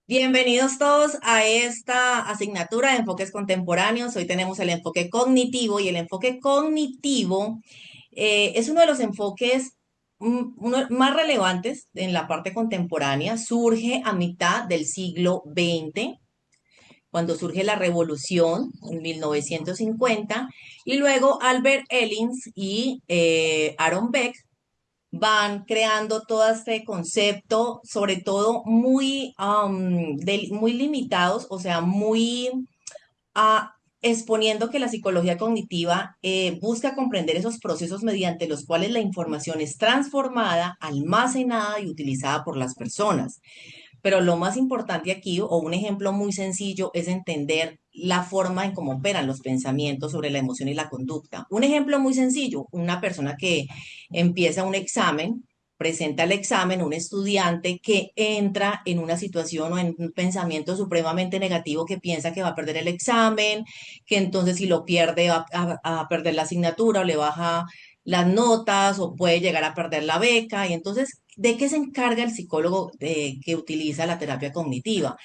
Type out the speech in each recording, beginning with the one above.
Bienvenidos todos a esta asignatura de enfoques contemporáneos. Hoy tenemos el enfoque cognitivo y el enfoque cognitivo es uno de los enfoques más relevantes en la parte contemporánea. Surge a mitad del siglo XX, cuando surge la revolución en 1950, y luego Albert Ellis y Aaron Beck van creando todo este concepto, sobre todo muy limitados, o sea, exponiendo que la psicología cognitiva busca comprender esos procesos mediante los cuales la información es transformada, almacenada y utilizada por las personas. Pero lo más importante aquí, o un ejemplo muy sencillo, es entender la forma en cómo operan los pensamientos sobre la emoción y la conducta. Un ejemplo muy sencillo, una persona que empieza un examen, presenta el examen, un estudiante que entra en una situación o en un pensamiento supremamente negativo, que piensa que va a perder el examen, que entonces si lo pierde va a perder la asignatura o le baja las notas o puede llegar a perder la beca. Y entonces, ¿de qué se encarga el psicólogo que utiliza la terapia cognitiva?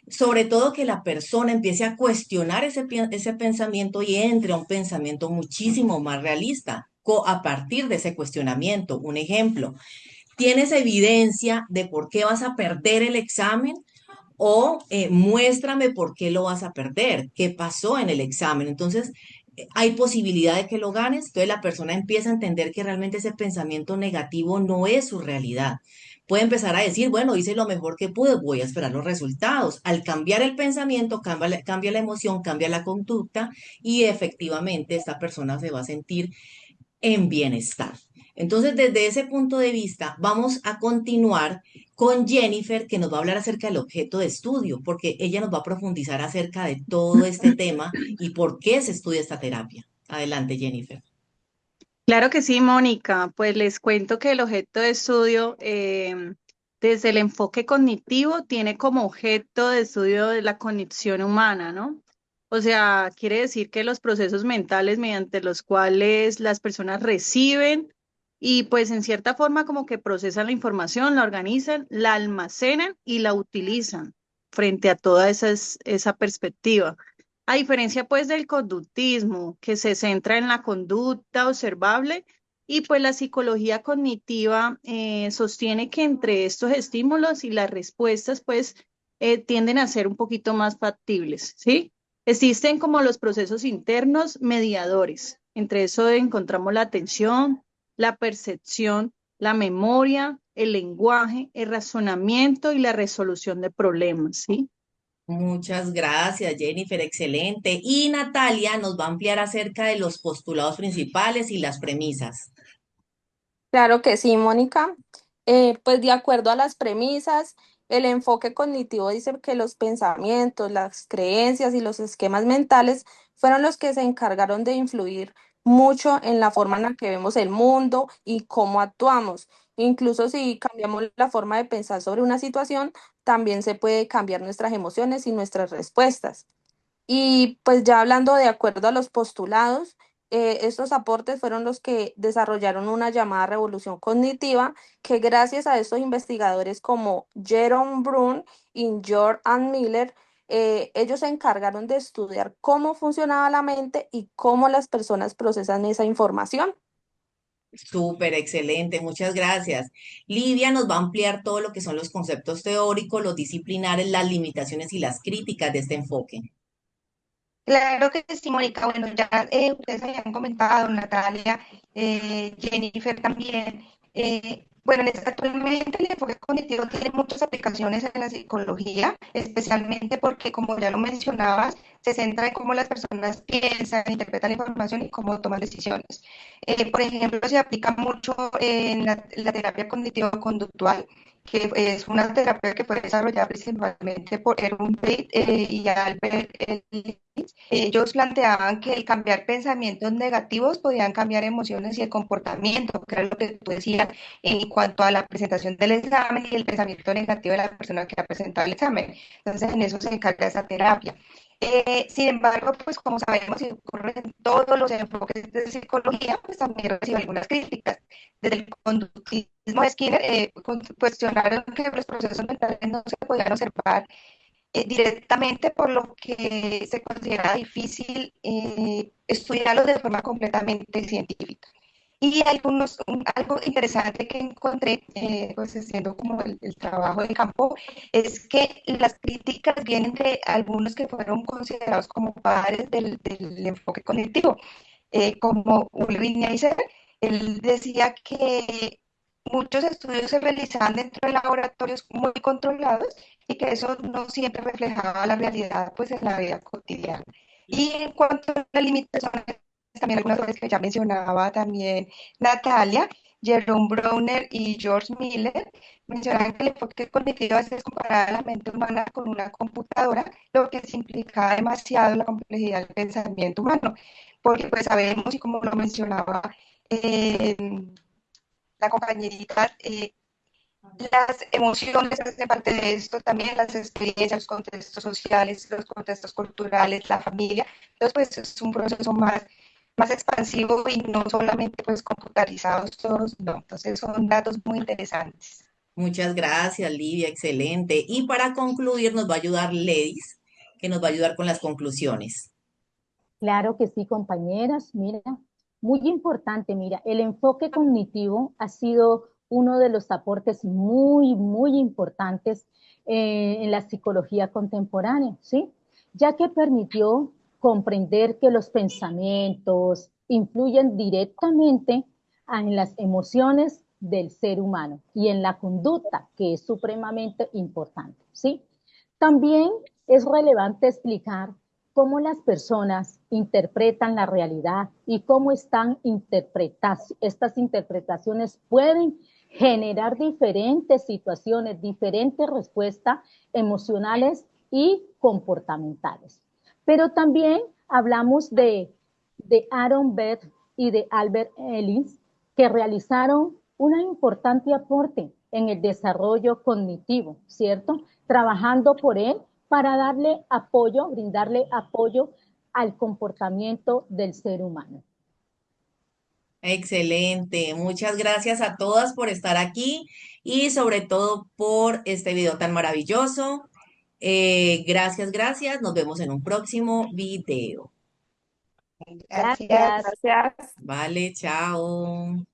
Sobre todo que la persona empiece a cuestionar ese pensamiento y entre a un pensamiento muchísimo más realista a partir de ese cuestionamiento. Un ejemplo, ¿tienes evidencia de por qué vas a perder el examen? O muéstrame por qué lo vas a perder, qué pasó en el examen. Entonces, hay posibilidad de que lo ganes. Entonces, la persona empieza a entender que realmente ese pensamiento negativo no es su realidad. Puede empezar a decir, bueno, hice lo mejor que pude, voy a esperar los resultados. Al cambiar el pensamiento, cambia la emoción, cambia la conducta y efectivamente esta persona se va a sentir en bienestar. Entonces, desde ese punto de vista, vamos a continuar con Jennifer, que nos va a hablar acerca del objeto de estudio, porque ella nos va a profundizar acerca de todo este tema y por qué se estudia esta terapia. Adelante, Jennifer. Claro que sí, Mónica. Pues les cuento que el objeto de estudio, desde el enfoque cognitivo, tiene como objeto de estudio de la cognición humana, ¿no? O sea, quiere decir que los procesos mentales mediante los cuales las personas reciben y pues en cierta forma como que procesan la información, la organizan, la almacenan y la utilizan frente a toda esa perspectiva. A diferencia pues del conductismo, que se centra en la conducta observable, y pues la psicología cognitiva sostiene que entre estos estímulos y las respuestas pues tienden a ser un poquito más factibles, ¿sí? Existen como los procesos internos mediadores. Entre eso encontramos la atención, la percepción, la memoria, el lenguaje, el razonamiento y la resolución de problemas, ¿sí? Muchas gracias, Jennifer, excelente. Y Natalia nos va a ampliar acerca de los postulados principales y las premisas. Claro que sí, Mónica. Pues de acuerdo a las premisas, el enfoque cognitivo dice que los pensamientos, las creencias y los esquemas mentales fueron los que se encargaron de influir mucho en la forma en la que vemos el mundo y cómo actuamos. Incluso si cambiamos la forma de pensar sobre una situación, también se puede cambiar nuestras emociones y nuestras respuestas. Y pues ya hablando de acuerdo a los postulados, estos aportes fueron los que desarrollaron una llamada revolución cognitiva que gracias a estos investigadores como Jerome Brun y George and Miller, ellos se encargaron de estudiar cómo funcionaba la mente y cómo las personas procesan esa información. Súper, excelente, muchas gracias. Lidia nos va a ampliar todo lo que son los conceptos teóricos, los disciplinares, las limitaciones y las críticas de este enfoque. Claro que sí, Mónica. Bueno, ya ustedes habían comentado, Natalia, Jennifer también. Bueno, actualmente el enfoque cognitivo tiene muchas aplicaciones en la psicología, especialmente porque, como ya lo mencionabas, se centra en cómo las personas piensan, interpretan la información y cómo toman decisiones. Por ejemplo, se aplica mucho en la terapia cognitivo-conductual, que es una terapia que fue desarrollada principalmente por Erwin Bate y Albert Ellis. Ellos planteaban que el cambiar pensamientos negativos podían cambiar emociones y el comportamiento, que era lo que tú decías en cuanto a la presentación del examen y el pensamiento negativo de la persona que ha presentado el examen. Entonces, en eso se encarga esa terapia. Sin embargo, pues como sabemos y ocurre en todos los enfoques de psicología, pues también recibe algunas críticas. Desde el conductismo de Skinner, cuestionaron que los procesos mentales no se podían observar directamente, por lo que se considera difícil estudiarlos de forma completamente científica. Y algo interesante que encontré, pues haciendo como el trabajo de campo, es que las críticas vienen de algunos que fueron considerados como padres del enfoque cognitivo, como Ulrich Neisser. Él decía que muchos estudios se realizaban dentro de laboratorios muy controlados y que eso no siempre reflejaba la realidad pues en la vida cotidiana. Y en cuanto a las limitaciones, también algunas cosas que ya mencionaba también Natalia, Jerome Browner y George Miller mencionan que el enfoque cognitivo a veces es comparar a la mente humana con una computadora, lo que simplifica demasiado la complejidad del pensamiento humano, porque pues sabemos, y como lo mencionaba eh, la compañerita, las emociones hacen parte de esto, también las experiencias, los contextos sociales, los contextos culturales, la familia. Entonces, pues es un proceso más expansivo y no solamente pues computarizados todos, no. Entonces son datos muy interesantes. Muchas gracias, Livia, excelente. Y para concluir, nos va a ayudar Ledis, que nos va a ayudar con las conclusiones. Claro que sí, compañeras. Mira, muy importante, mira, el enfoque cognitivo ha sido uno de los aportes muy importantes en la psicología contemporánea, ¿sí? Ya que permitió comprender que los pensamientos influyen directamente en las emociones del ser humano y en la conducta, que es supremamente importante, ¿sí? También es relevante explicar cómo las personas interpretan la realidad y cómo estas interpretaciones pueden generar diferentes situaciones, diferentes respuestas emocionales y comportamentales. Pero también hablamos de Aaron Beck y de Albert Ellis, que realizaron un importante aporte en el desarrollo cognitivo, ¿cierto? Trabajando por él para darle apoyo, brindarle apoyo al comportamiento del ser humano. Excelente. Muchas gracias a todas por estar aquí y sobre todo por este video tan maravilloso. Gracias, gracias. Nos vemos en un próximo video. Gracias. Gracias. Gracias. Vale, chao.